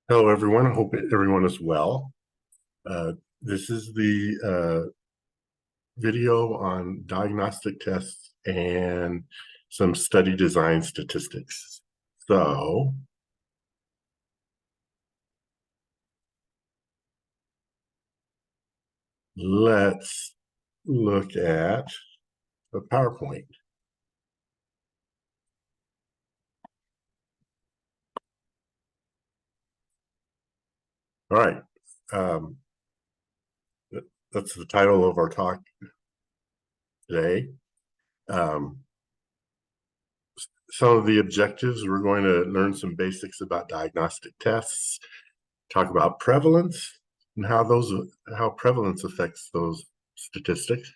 Hello, everyone. I hope everyone is well. This is the video on diagnostic tests and some study design statistics. So let's look at a PowerPoint. All right. Um, that's the title of our talk today. Um, some of the objectives, we're going to learn some basics about diagnostic tests, talk about prevalence and how prevalence affects those statistics.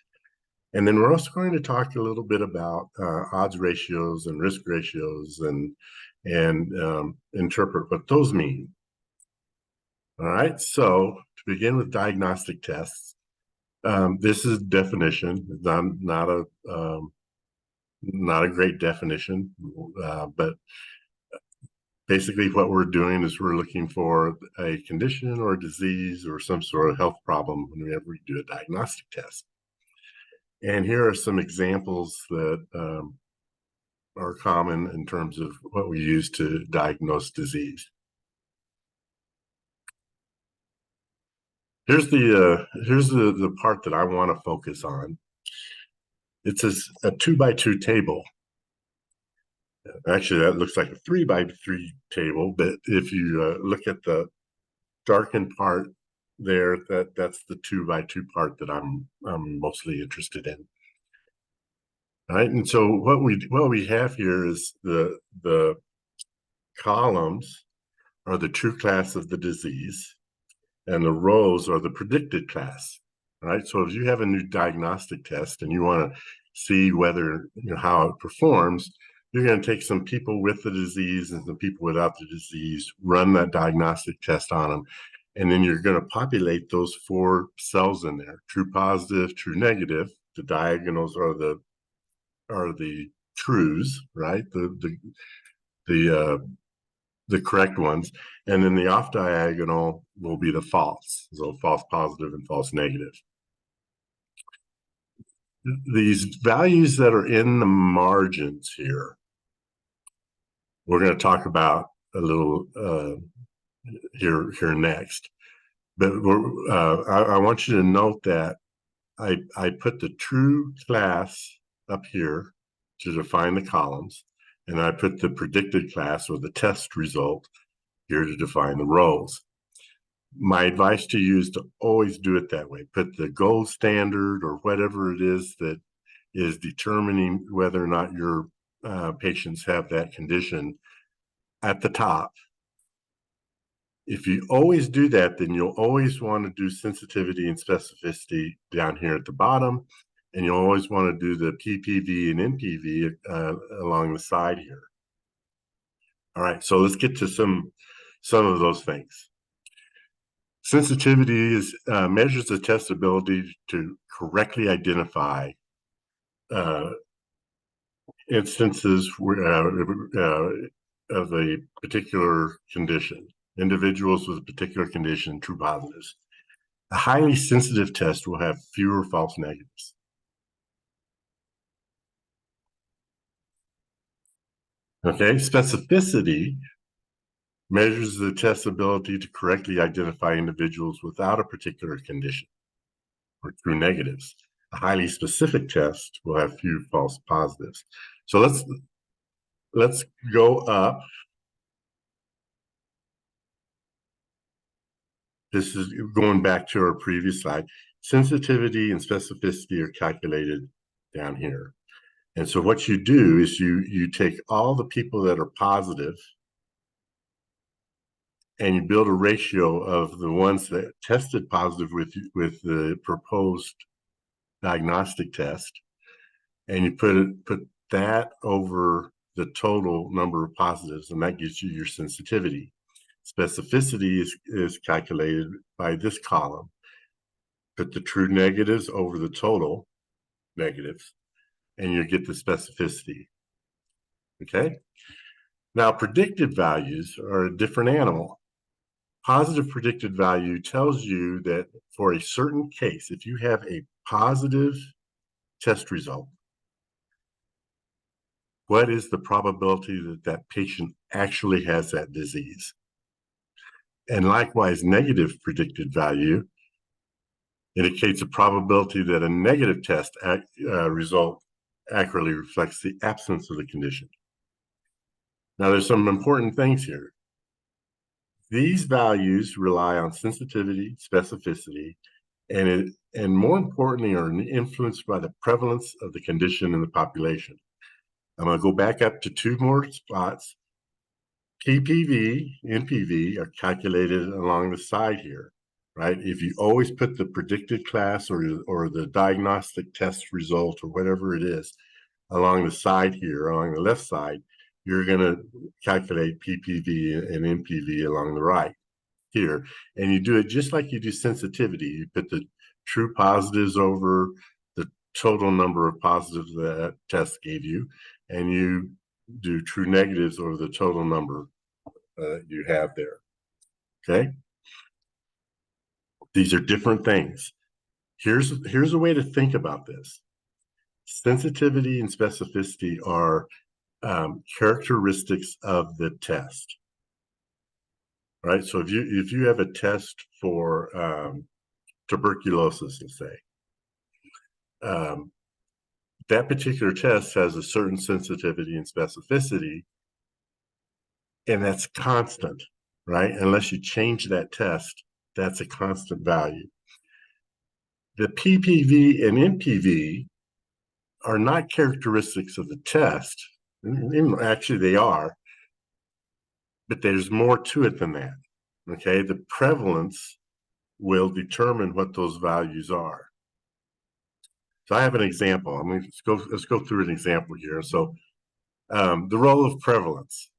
And then we're also going to talk a little bit about odds ratios and risk ratios and interpret what those mean. All right, so to begin with diagnostic tests, this is definition. It's not a great definition, but basically what we're doing is we're looking for a condition or a disease or some sort of health problem whenever we do a diagnostic test. And here are some examples that are common in terms of what we use to diagnose disease. Here's the part that I want to focus on. It's a 2x2 table. Actually, that looks like a 3x3 table, but if you look at the darkened part there, that's the 2x2 part that I'm mostly interested in. All right, and so what we have here is the columns are the true class of the disease, and the rows are the predicted class. Right. So if you have a new diagnostic test and you want to see whether how it performs, you're going to take some people with the disease and some people without the disease, run that diagnostic test on them, and then you're going to populate those four cells in there: true positive, true negative. The diagonals are the trues, right? The correct ones, and then the off diagonal will be the false, so false positive and false negative. These values that are in the margins here, we're going to talk about a little here next, but I want you to note that I put the true class up here to define the columns, and I put the predicted class or the test result here to define the rows. My advice to you is to always do it that way. Put the gold standard or whatever it is that is determining whether or not your patients have that condition at the top. If you always do that, then you'll always want to do sensitivity and specificity down here at the bottom, and you'll always want to do the PPV and NPV along the side here. All right, so let's get to some of those things. Sensitivity measures the test ability to correctly identify instances of a particular condition, individuals with a particular condition, true positives. A highly sensitive test will have fewer false negatives. Okay, specificity measures the test's ability to correctly identify individuals without a particular condition or true negatives. A highly specific test will have few false positives. So let's go up. This is going back to our previous slide. Sensitivity and specificity are calculated down here. And so what you do is you take all the people that are positive and you build a ratio of the ones that tested positive with the proposed diagnostic test, and you put that over the total number of positives, and that gives you your sensitivity. Specificity is calculated by this column. Put the true negatives over the total negatives, and you get the specificity. Okay? Now, predicted values are a different animal. positive predicted value tells you that for a certain case, if you have a positive test result, what is the probability that that patient actually has that disease? And likewise, negative predicted value indicates a probability that a negative test result accurately reflects the absence of the condition. Now, there's some important things here. These values rely on sensitivity, specificity, and more importantly, are influenced by the prevalence of the condition in the population. I'm going to go back up to two more spots. PPV, NPV are calculated along the side here, right? If you always put the predicted class or the diagnostic test result or whatever it is along the side here, along the left side, you're going to calculate PPV and NPV along the right here. And you do it just like you do sensitivity. You put the true positives over the total number of positives that test gave you, and you do true negatives over the total number you have there. Okay? These are different things. Here's a way to think about this. Sensitivity and specificity are characteristics of the test, right? So if you have a test for tuberculosis, let's say, that particular test has a certain sensitivity and specificity, and that's constant, right? Unless you change that test, that's a constant value. The PPV and NPV are not characteristics of the test. Actually, they are, but there's more to it than that. Okay, the prevalence will determine what those values are. So I have an example. I mean, let's go through an example here. So the role of prevalence.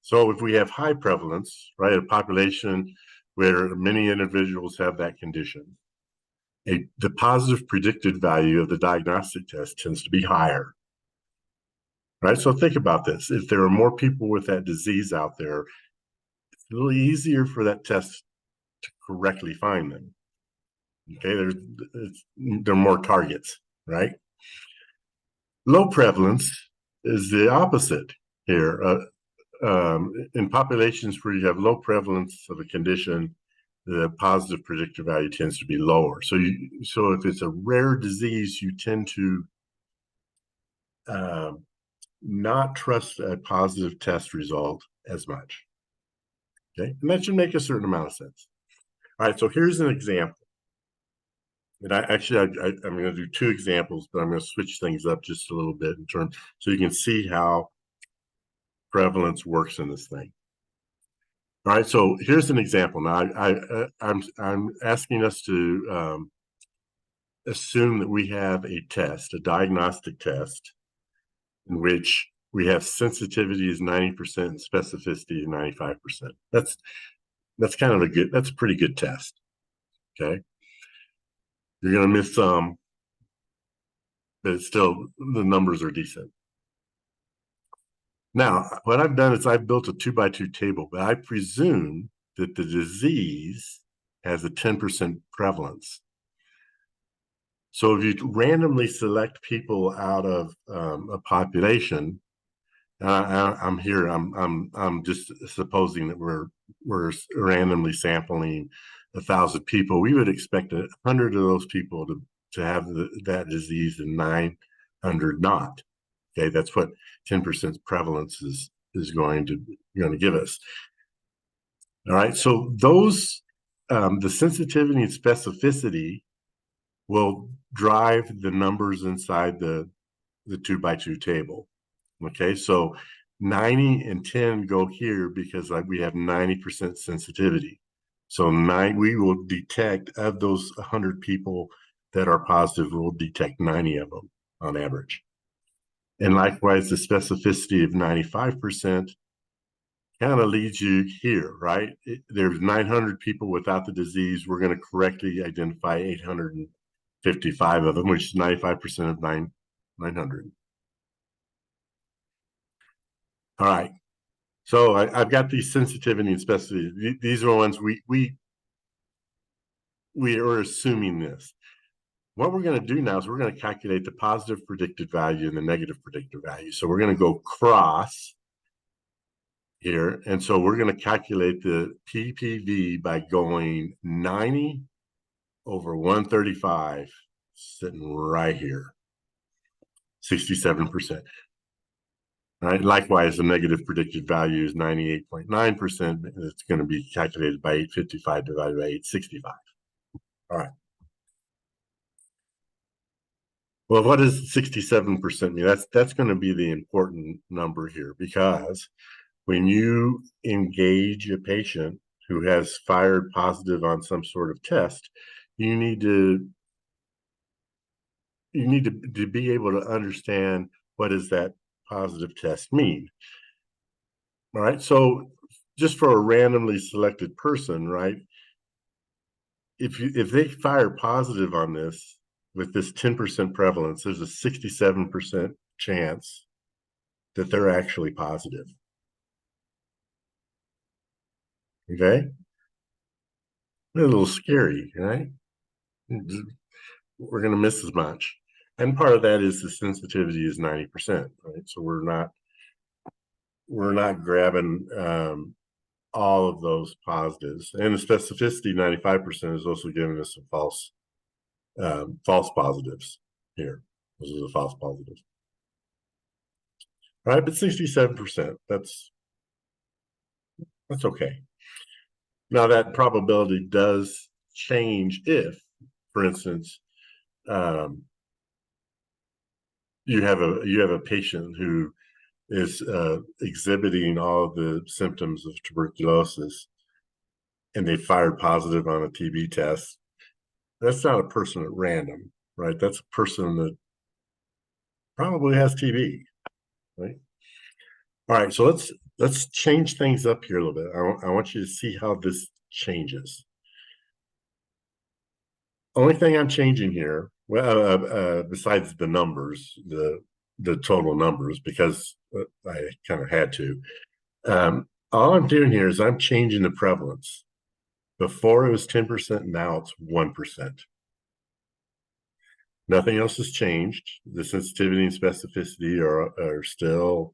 So if we have high prevalence, right, a population where many individuals have that condition, the positive predicted value of the diagnostic test tends to be higher. Right? So think about this. If there are more people with that disease out there, it's a little easier for that test to correctly find them. Okay, there are more targets, right? Low prevalence is the opposite here. In populations where you have low prevalence of a condition, the positive predictor value tends to be lower. So if it's a rare disease, you tend to not trust a positive test result as much. Okay, and that should make a certain amount of sense. All right, so here's an example. And I'm going to do two examples, but I'm going to switch things up just a little bit in terms so you can see how prevalence works in this thing. All right, so here's an example. Now, I'm asking us to assume that we have a test, a diagnostic test, in which we have sensitivity is 90% and specificity is 95%. That's a pretty good test. Okay. You're going to miss some, but it's still, the numbers are decent. Now, what I've done is I've built a 2x2 table, but I presume that the disease has a 10% prevalence. So if you randomly select people out of a population, I'm just supposing that we're randomly sampling 1,000 people. We would expect 100 of those people to have that disease and 900 not. Okay, that's what 10% prevalence is going to give us. All right, so those the sensitivity and specificity will drive the numbers inside the 2x2 table. Okay, so 90 and 10 go here because we have 90% sensitivity. So we will detect, of those 100 people that are positive, we'll detect 90 of them on average. And likewise, the specificity of 95% kind of leads you here, right? There's 900 people without the disease. We're going to correctly identify 855 of them, which is 95% of 900. All right. So I've got these sensitivity and specificity. These are the ones we are assuming this. What we're going to do now is we're going to calculate the positive predicted value and the negative predicted value. So we're going to go cross here. And so we're going to calculate the PPV by going 90 over 135, sitting right here, 67%. All right. Likewise, the negative predicted value is 98.9%. It's going to be calculated by 855 divided by 865. All right. Well, what does 67% mean? That's going to be the important number here, because when you engage a patient who has fired positive on some sort of test, you need to be able to understand, what does that positive test mean? All right. So just for a randomly selected person, right? If they fire positive on this with this 10% prevalence, there's a 67% chance that they're actually positive. Okay. A little scary, right? We're going to miss as much. And part of that is the sensitivity is 90%, right? So we're not grabbing all of those positives. And the specificity, 95%, is also giving us some false positives here. Those are the false positives. All right, but 67%, that's okay. Now that probability does change if, for instance, you have a patient who is exhibiting all of the symptoms of tuberculosis, and they fired positive on a TB test. That's not a person at random, right? That's a person that probably has TB, right? All right, so let's change things up here a little bit. I want you to see how this changes. Only thing I'm changing here, well, besides the numbers, the total numbers, because I kind of had to. All I'm doing here is I'm changing the prevalence. Before it was 10%, now it's 1%. Nothing else has changed. The sensitivity and specificity are still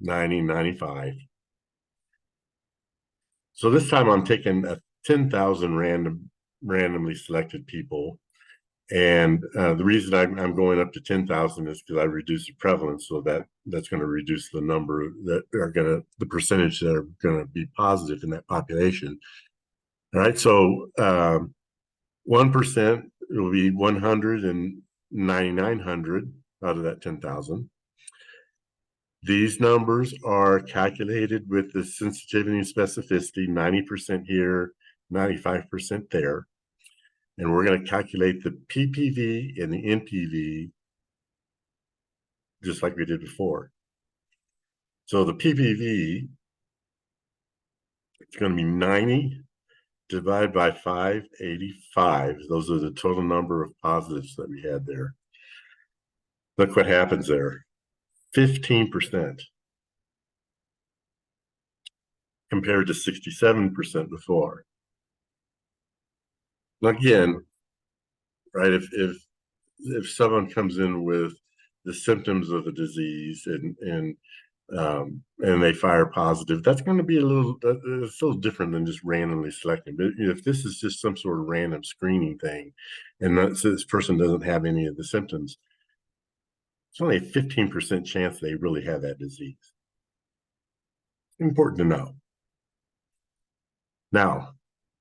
90, 95. So this time I'm taking 10,000 randomly selected people. And the reason I'm going up to 10,000 is because I reduced the prevalence, so that's going to reduce the number the percentage that are going to be positive in that population. All right, so 1% will be 100 and 9,900 out of that 10,000. These numbers are calculated with the sensitivity and specificity, 90% here, 95% there. And we're going to calculate the PPV and the NPV just like we did before. So the PPV, it's going to be 90 divided by 585. Those are the total number of positives that we had there. Look what happens there. 15% compared to 67% before. Again, right, if someone comes in with the symptoms of a disease and they fire positive, that's going to be it's a little different than just randomly selecting. But if this is just some sort of random screening thing, and so this person doesn't have any of the symptoms, it's only a 15% chance they really have that disease. Important to know. Now,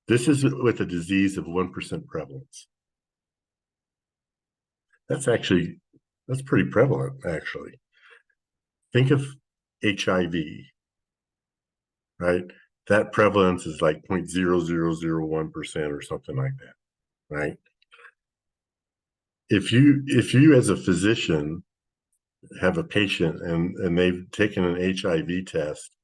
this is with a disease of 1% prevalence. That's pretty prevalent, actually. Think of HIV, right? That prevalence is like 0.0001% or something like that, right? If you as a physician have a patient and they've taken an HIV test,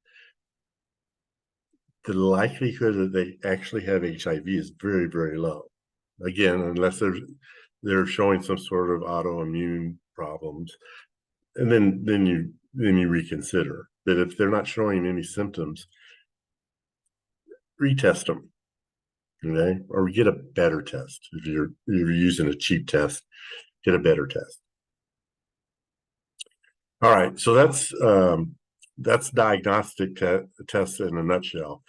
the likelihood that they actually have HIV is very, very low. Again, unless they're showing some sort of autoimmune problems, and then you reconsider. But if they're not showing any symptoms, retest them, okay? Or get a better test. If you're using a cheap test, get a better test. All right, so that's diagnostic tests in a nutshell.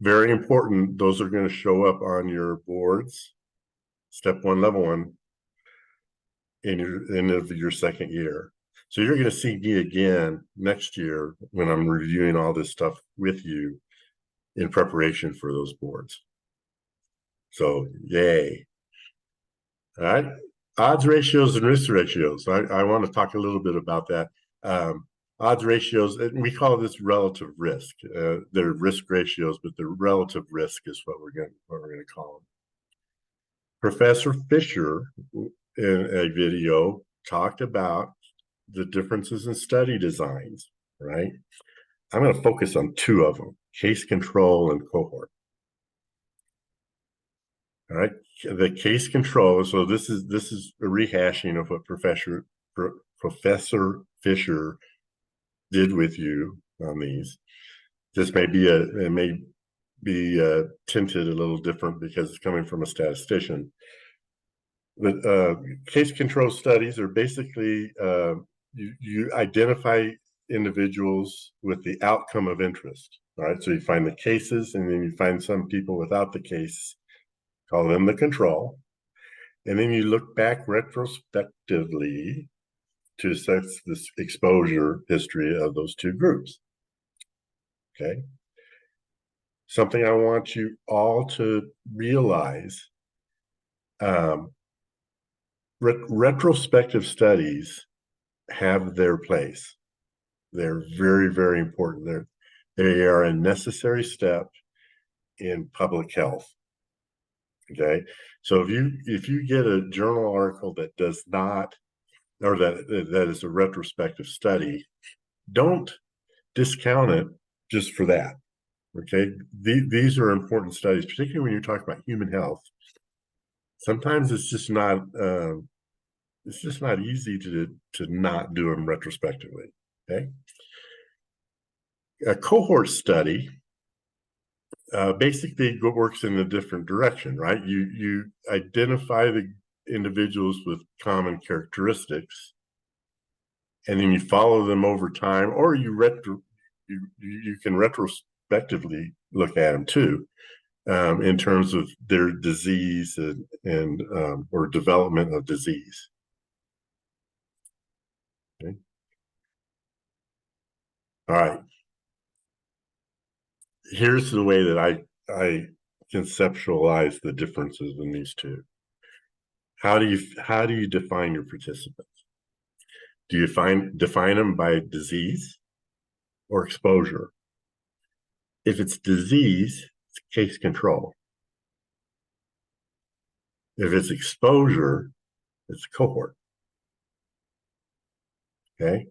Very important. Those are going to show up on your boards, step 1, level 1, in your end of your second year. So you're going to see me again next year when I'm reviewing all this stuff with you in preparation for those boards. So yay. All right. Odds ratios and risk ratios. I want to talk a little bit about that. Odds ratios, and we call this relative risk. They're risk ratios, but the relative risk is what we're going to call them. Professor Fisher in a video talked about the differences in study designs, right? I'm going to focus on 2 of them, case control and cohort. All right, the case control. So this is a rehashing of what Professor Fisher did with you on these. This may be it may be tinted a little different because it's coming from a statistician. But case control studies are basically you identify individuals with the outcome of interest. All right, so you find the cases, and then you find some people without the case, call them the control, and then you look back retrospectively to assess this exposure history of those 2 groups. Okay. Something I want you all to realize, retrospective studies have their place. They're very, very important. They are a necessary step in public health. Okay, so if you get a journal article that does not, or that is a retrospective study, don't discount it just for that. Okay, these are important studies, particularly when you're talking about human health. Sometimes it's just not easy to not do them retrospectively. Okay, a cohort study basically works in a different direction, right? You identify the individuals with common characteristics, and then you follow them over time, or you can retrospectively look at them too, in terms of their disease and or development of disease. Okay. All right. Here's the way that I conceptualize the differences in these 2. How do you define your participants? Do you define them by disease or exposure? If it's disease, it's case control. If it's exposure, it's cohort. Okay,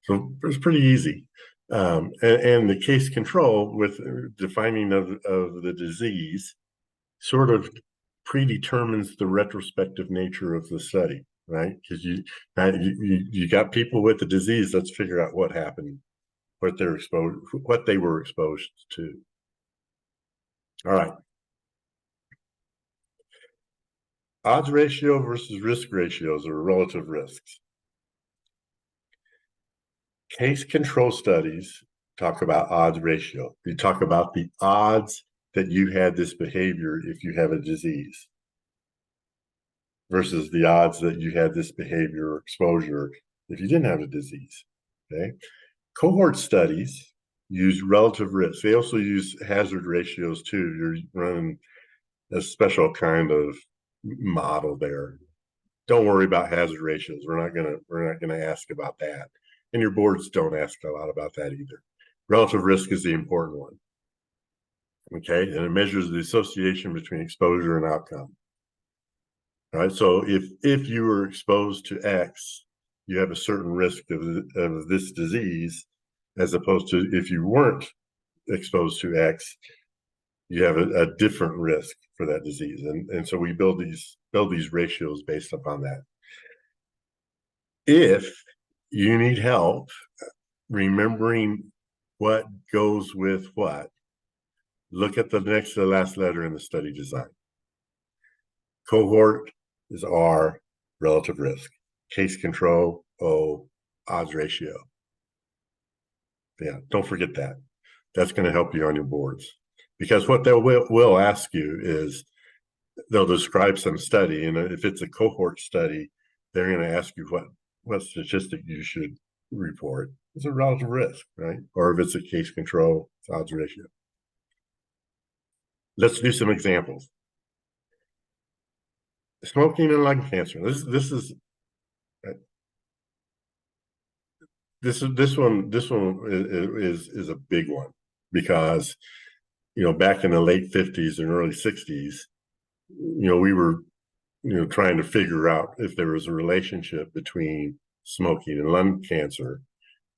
so it's pretty easy. And the case control with defining of the disease sort of predetermines the retrospective nature of the study, right? Because you got people with the disease. Let's figure out what happened, what they were exposed to. All right. Odds ratio versus risk ratios, or relative risks. Case control studies talk about odds ratio. You talk about the odds that you had this behavior if you have a disease versus the odds that you had this behavior or exposure if you didn't have a disease. Okay. Cohort studies use relative risk. They also use hazard ratios too. You're running a special kind of model there. Don't worry about hazard ratios. We're not gonna ask about that. And your boards don't ask a lot about that either. Relative risk is the important one. Okay, and it measures the association between exposure and outcome. All right, so if you were exposed to X, you have a certain risk of this disease, as opposed to if you weren't exposed to X, you have a different risk for that disease. And so we build these ratios based upon that. If you need help remembering what goes with what, look at the next to the last letter in the study design. Cohort is R, relative risk. Case control, O, odds ratio. Yeah, don't forget that. That's going to help you on your boards. Because what they will ask you is, they'll describe some study, and if it's a cohort study, they're going to ask you what statistic you should report. It's a relative risk, right? Or if it's a case control, it's odds ratio. Let's do some examples. Smoking and lung cancer. This one is a big one, because back in the late 50s and early 60s, we were trying to figure out if there was a relationship between smoking and lung cancer.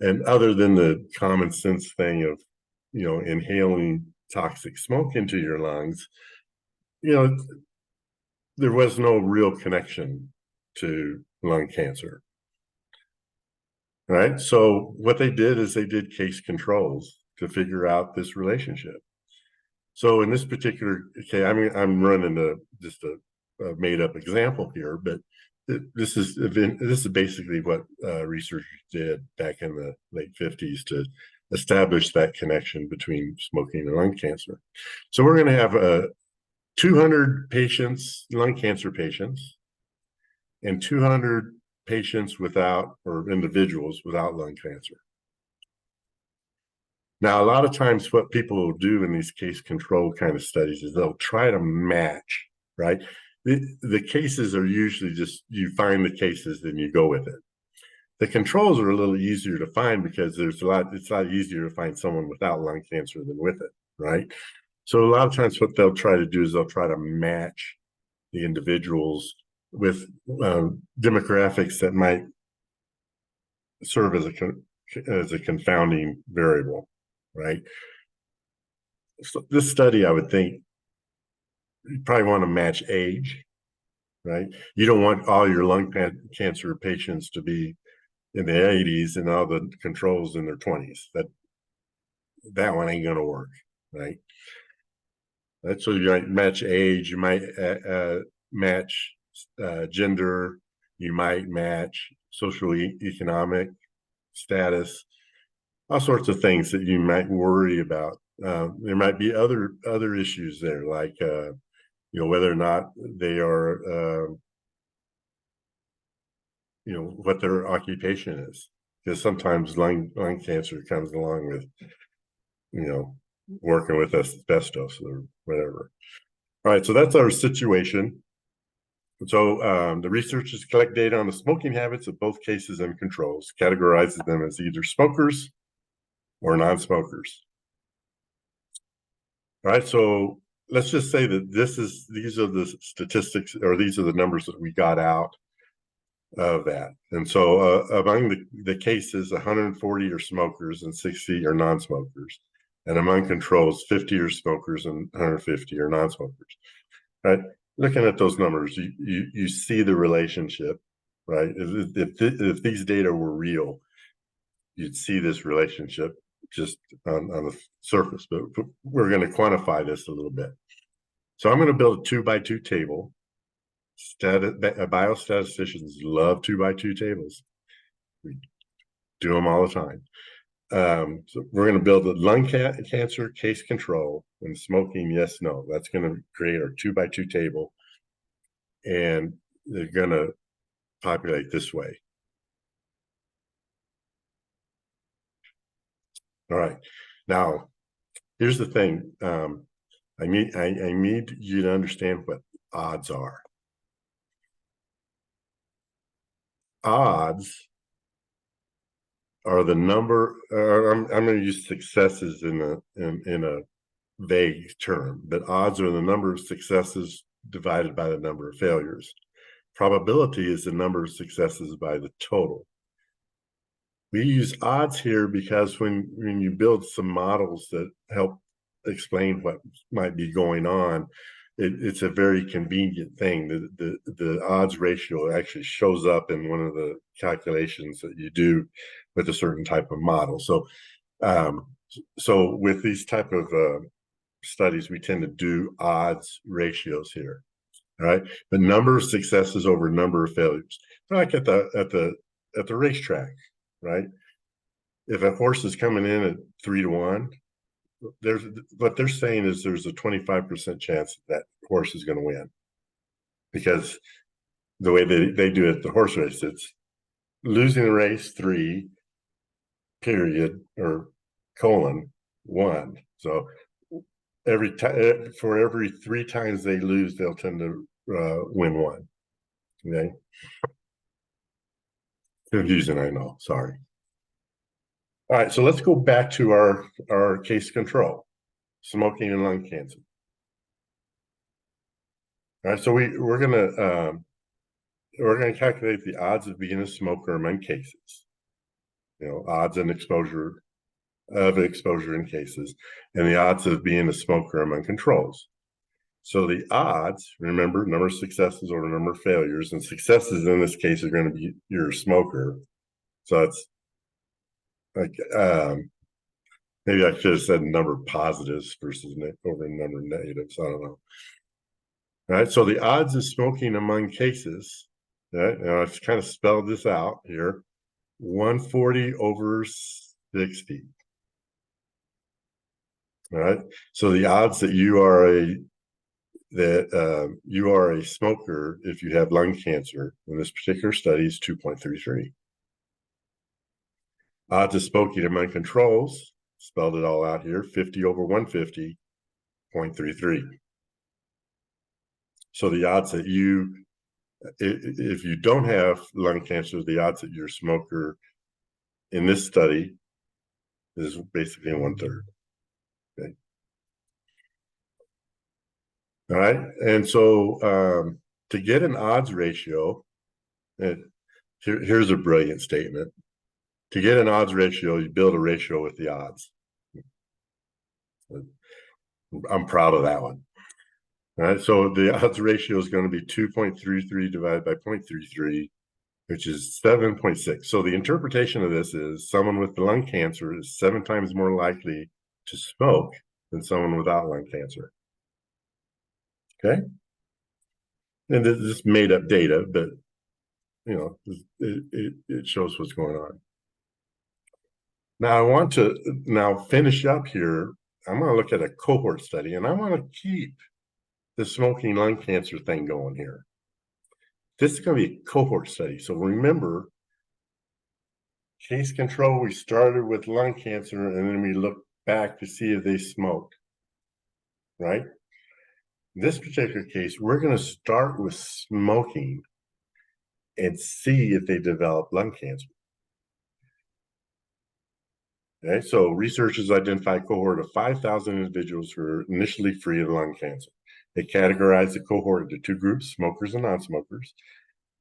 And other than the common sense thing of inhaling toxic smoke into your lungs, there was no real connection to lung cancer. Right. So what they did is they did case controls to figure out this relationship. So in this particular case, I mean, I'm running just a made up example here, but this is basically what researchers did back in the late 50s to establish that connection between smoking and lung cancer. So we're going to have 200 patients, lung cancer patients, and 200 patients without, or individuals without lung cancer. Now, a lot of times what people will do in these case control kind of studies is they'll try to match, right? The cases are usually just, you find the cases, then you go with it. The controls are a little easier to find because it's a lot easier to find someone without lung cancer than with it, right? So a lot of times what they'll try to do is they'll try to match the individuals with demographics that might serve as a confounding variable, right? So this study, I would think, you probably want to match age, right? You don't want all your lung cancer patients to be in the 80s and all the controls in their 20s. That one ain't going to work, right? That's so you might match age, you might match gender, you might match social economic status, all sorts of things that you might worry about. There might be other issues there, like whether or not they are what their occupation is, because sometimes lung cancer comes along with working with asbestos or whatever. All right, so that's our situation. So the researchers collect data on the smoking habits of both cases and controls, categorizes them as either smokers or non-smokers. All right, so let's just say that these are the statistics, or these are the numbers that we got out of that. And so among the cases, 140 are smokers and 60 are non-smokers. And among controls, 50 are smokers and 150 are non-smokers. Right? Looking at those numbers, you see the relationship, right? If these data were real, you'd see this relationship just on the surface, but we're going to quantify this a little bit. So I'm going to build a 2x2 table. Biostatisticians love 2x2 tables. We do them all the time. So we're going to build a lung cancer case control and smoking yes, no. That's going to create our 2x2 table, and they're going to populate this way. All right. Now, here's the thing. I need you to understand what odds are. Odds are the number. I'm going to use successes in a vague term, but odds are the number of successes divided by the number of failures. Probability is the number of successes by the total. We use odds here because when you build some models that help explain what might be going on, it's a very convenient thing. The odds ratio actually shows up in one of the calculations that you do with a certain type of model. So with these type of studies, we tend to do odds ratios here, right? The number of successes over number of failures. Like at the racetrack, right? If a horse is coming in at 3-1, there's what they're saying is there's a 25% chance that horse is going to win, because the way they do it, the horse race, it's losing the race 3, period, or colon 1. So every time, for every 3 times they lose, they'll tend to win 1. Okay, confusing, I know. Sorry. All right, so let's go back to our case control: smoking and lung cancer. All right, so we're gonna calculate the odds of being a smoker among cases. Odds and exposure in cases, and the odds of being a smoker among controls. So the odds, remember, number of successes over number of failures, and successes in this case are going to be your smoker. So it's like maybe I should have said number of positives versus over number of negatives. I don't know. All right, so the odds of smoking among cases, right, and I've kind of spelled this out here: 140 over 60. All right, so the odds that you are a smoker if you have lung cancer in this particular study is 2.33. Odds of smoking among controls, spelled it all out here: 50 over 150, 0.33. So the odds that if you don't have lung cancer, the odds that you're a smoker in this study is basically 1/3. Okay. All right, and so to get an odds ratio, here's a brilliant statement. To get an odds ratio, you build a ratio with the odds. I'm proud of that one. All right, so the odds ratio is going to be 2.33 divided by 0.33, which is 7.6. So the interpretation of this is someone with lung cancer is 7 times more likely to smoke than someone without lung cancer. Okay, and this is made up data, but it shows what's going on. Now I want to finish up here. I'm going to look at a cohort study, and I want to keep the smoking lung cancer thing going here. This is going to be a cohort study. So remember, case control, we started with lung cancer, and then we looked back to see if they smoked, right? In this particular case, we're going to start with smoking and see if they develop lung cancer. Okay, so researchers identified a cohort of 5,000 individuals who were initially free of lung cancer. They categorized the cohort into 2 groups: smokers and non-smokers.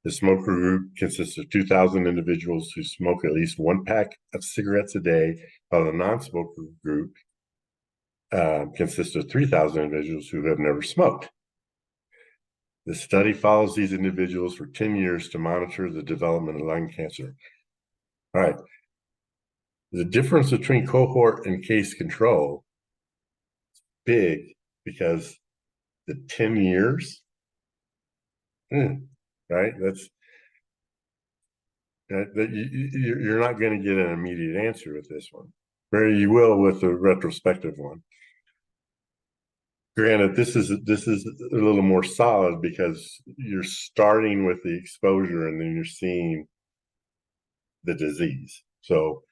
The smoker group consists of 2,000 individuals who smoke at least 1 pack of cigarettes a day, while the non-smoker group consists of 3,000 individuals who have never smoked. The study follows these individuals for 10 years to monitor the development of lung cancer. All right. The difference between cohort and case control is big, because the 10 years, right? You're not going to get an immediate answer with this one. Or you will with the retrospective one. Granted, this is a little more solid because you're starting with the exposure and then you're seeing the disease. So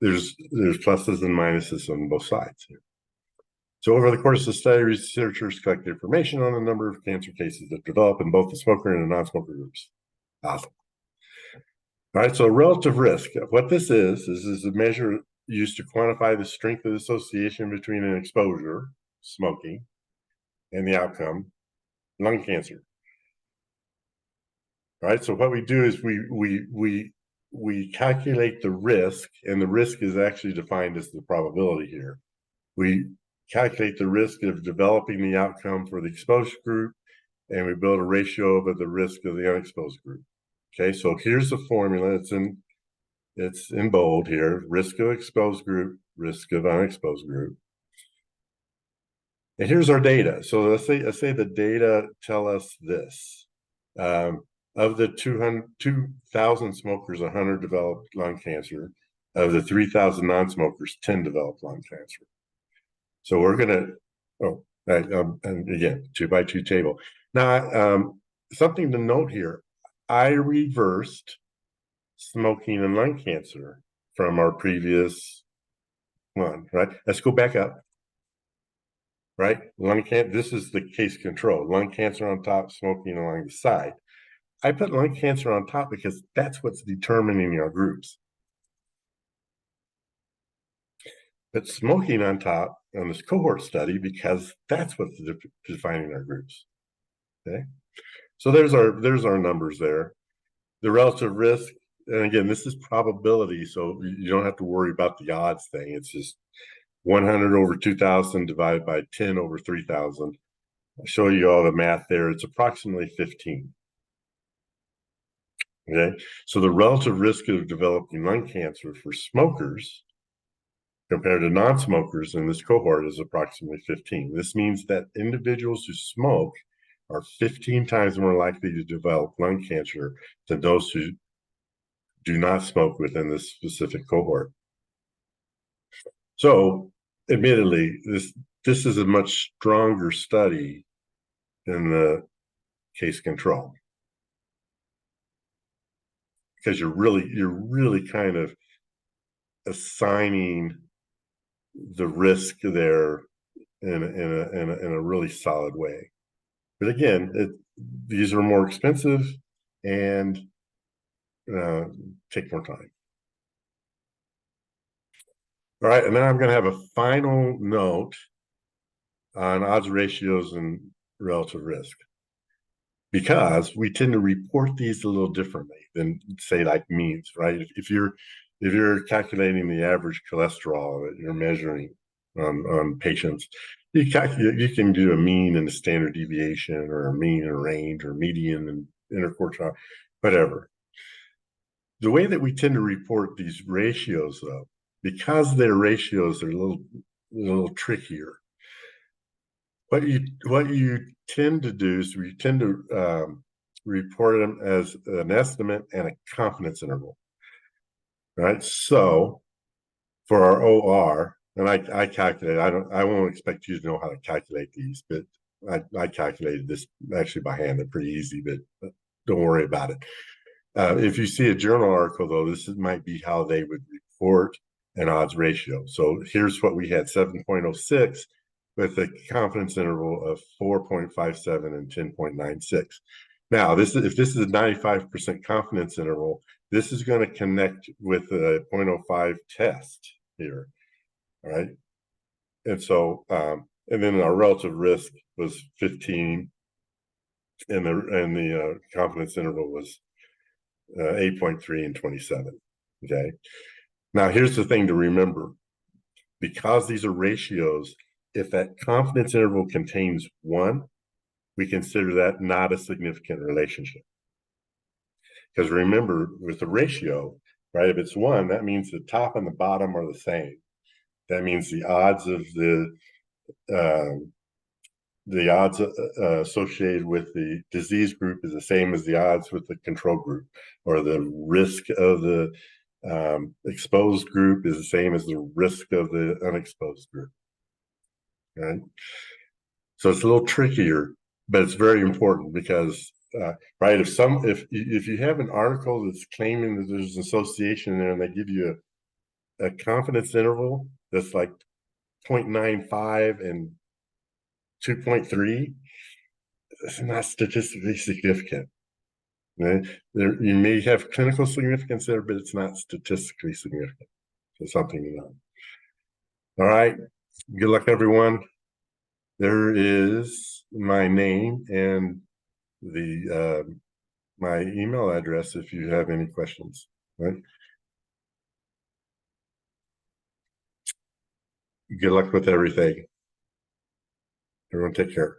there's pluses and minuses on both sides here. So over the course of the study, researchers collected information on the number of cancer cases that develop in both the smoker and the non-smoker groups. Awesome. All right, so relative risk. What this is a measure used to quantify the strength of the association between an exposure, smoking, and the outcome, lung cancer. All right, so what we do is we calculate the risk, and the risk is actually defined as the probability here. We calculate the risk of developing the outcome for the exposed group, and we build a ratio of the risk of the unexposed group. Okay, so here's the formula. It's in It's in bold here, risk of exposed group, risk of unexposed group. And here's our data. So let's say the data tell us this. Of the 2,000 smokers, 100 developed lung cancer. Of the 3,000 non-smokers, 10 developed lung cancer. So we're going to, and again, 2x2 table. Now, something to note here, I reversed smoking and lung cancer from our previous one, right? Let's go back up, right? Lung cancer, this is the case control. Lung cancer on top, smoking along the side. I put lung cancer on top because that's what's determining our groups. But smoking on top on this cohort study because that's what's defining our groups. Okay, so there's our numbers there. The relative risk, and again, this is probability, so you don't have to worry about the odds thing. It's just 100 over 2,000 divided by 10 over 3,000. I'll show you all the math there. It's approximately 15. Okay, so the relative risk of developing lung cancer for smokers compared to non-smokers in this cohort is approximately 15. This means that individuals who smoke are 15 times more likely to develop lung cancer than those who do not smoke within this specific cohort. So, admittedly, this is a much stronger study than the case control because you're really kind of assigning the risk there in a really solid way. But again, these are more expensive and take more time. All right, and then I'm going to have a final note on odds ratios and relative risk, because we tend to report these a little differently than, say, like means, right? If you're calculating the average cholesterol that you're measuring on patients, you can do a mean and a standard deviation, or a mean and a range, or median and interquartile, whatever. The way that we tend to report these ratios, though, because their ratios are a little trickier, what you tend to do is we tend to report them as an estimate and a confidence interval, right? So for our OR, and I calculate, I won't expect you to know how to calculate these, but I calculated this actually by hand. They're pretty easy, but don't worry about it. If you see a journal article, though, this might be how they would report an odds ratio. So here's what we had: 7.06 with a confidence interval of 4.57 and 10.96. Now, if this is a 95% confidence interval, this is going to connect with a 0.05 test here, all right? And so, and then our relative risk was 15, and the confidence interval was 8.3 and 27. Okay. Now, here's the thing to remember: because these are ratios, if that confidence interval contains 1, we consider that not a significant relationship. Because remember, with the ratio, right, if it's 1, that means the top and the bottom are the same. That means the odds of the odds associated with the disease group is the same as the odds with the control group, or the risk of the exposed group is the same as the risk of the unexposed group. Right? So it's a little trickier, but it's very important because, right, if you have an article that's claiming that there's an association there, and they give you a confidence interval that's like 0.95 and 2.3, it's not statistically significant. Right? You may have clinical significance there, but it's not statistically significant. So something to know. All right. Good luck, everyone. There is my name and the my email address if you have any questions. Right. Good luck with everything. Everyone take care.